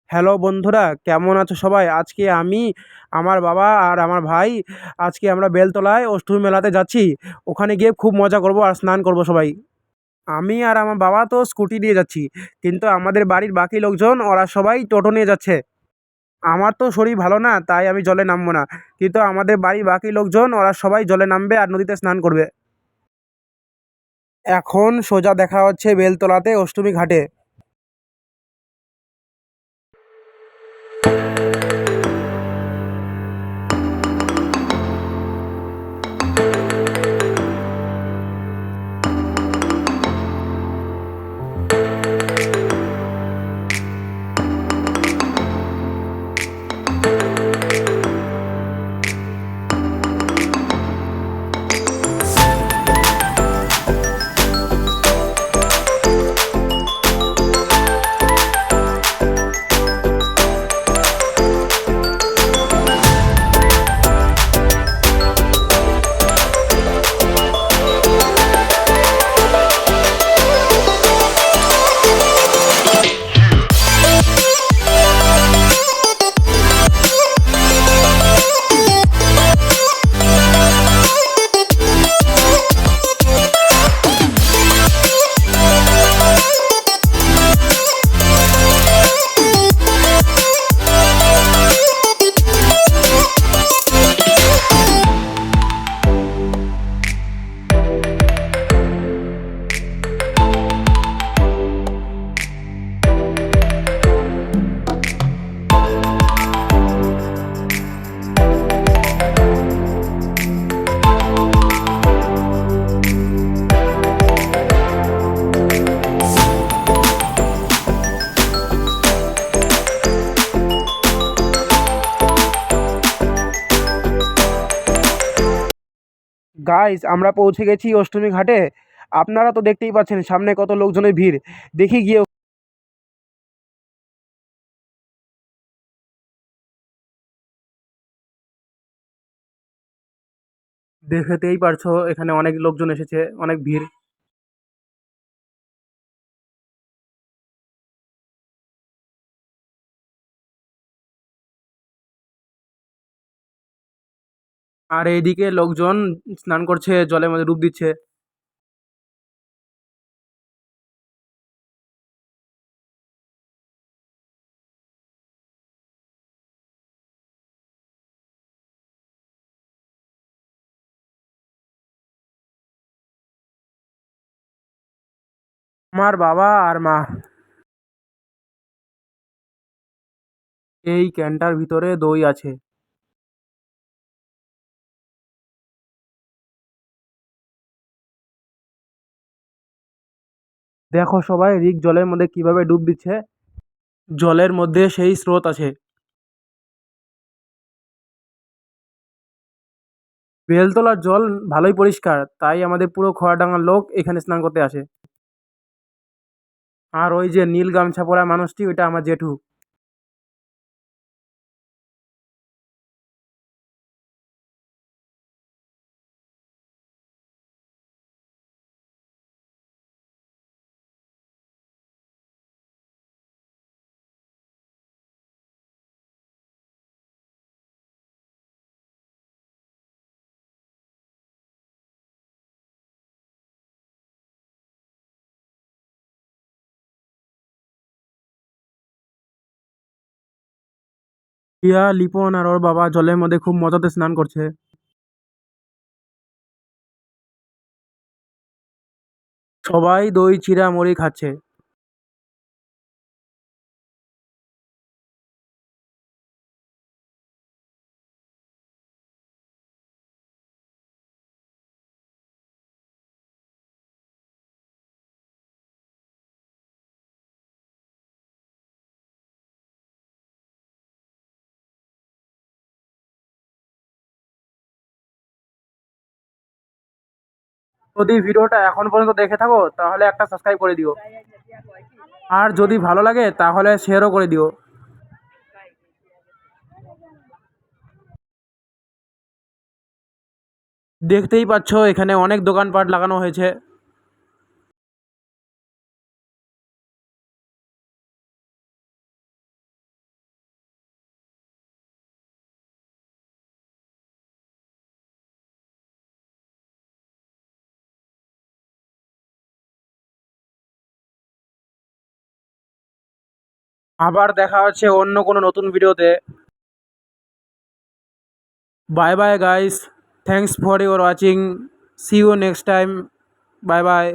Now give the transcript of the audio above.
Hello বন্ধুরা, কেমন আছো সবাই? আজকে আমি, আমার বাবা আর আমার ভাই আজকে আমরা বেলতলায় অষ্টমী মেলাতে যাচ্ছি। ওখানে গিয়ে খুব মজা করব আর স্নান করব সবাই। আমি আর আমার বাবা তো স্কুটি নিয়ে যাচ্ছি, কিন্তু আমাদের বাড়ির বাকি লোকজন ওরা সবাই টোটো নিয়ে যাচ্ছে। আমার তো শরীর ভালো না, তাই আমি জলে নামবো না। কিন্তু আমাদের বাড়ির বাকি লোকজন ওরা সবাই জলে নামবে আর নদীতে স্নান করবে। এখন সোজা দেখা হচ্ছে বেলতলাতে অষ্টমী ঘাটে। গাইস, আমরা পৌঁছে গেছি অষ্টমী ঘাটে। আপনারা তো দেখতেই পাচ্ছেন সামনে কত লোকজনের ভিড়। দেখি গিয়ে। দেখতেই পারছো এখানে অনেক লোকজন এসেছে, অনেক ভিড়। আর এইদিকে লোকজন স্নান করছে, জলের মধ্যে ডুব দিচ্ছে। আমার বাবা আর মা। এই ক্যানটার ভিতরে দই আছে। দেখো সবাই রিক জলের মধ্যে কিভাবে ডুব দিচ্ছে। জলের মধ্যে সেই স্রোত আছে। বেলতলার জল ভালোই পরিষ্কার, তাই আমাদের পুরো খোয়াডাঙ্গার লোক এখানে স্নান করতে আসে। আর ওই যে নীল গামছা পরা মানুষটি, ওইটা আমার জেঠু। রিয়া, লিপন আর ওর বাবা জলের মধ্যে খুব মজাতে স্নান করছে। সবাই দই চিড়া মুড়ি খাচ্ছে। যদি ভিডিওটা এখন পর্যন্ত দেখে থাকো তাহলে একটা সাবস্ক্রাইব করে দিও। আর যদি ভালো লাগে তাহলে শেয়ারও করে দিও। দেখতেই পাচ্ছ এখানে অনেক দোকানপাট লাগানো হয়েছে। আবার দেখা হচ্ছে অন্য কোনো নতুন ভিডিওতে। Bye bye guys, thanks for your watching, see you next time, bye by.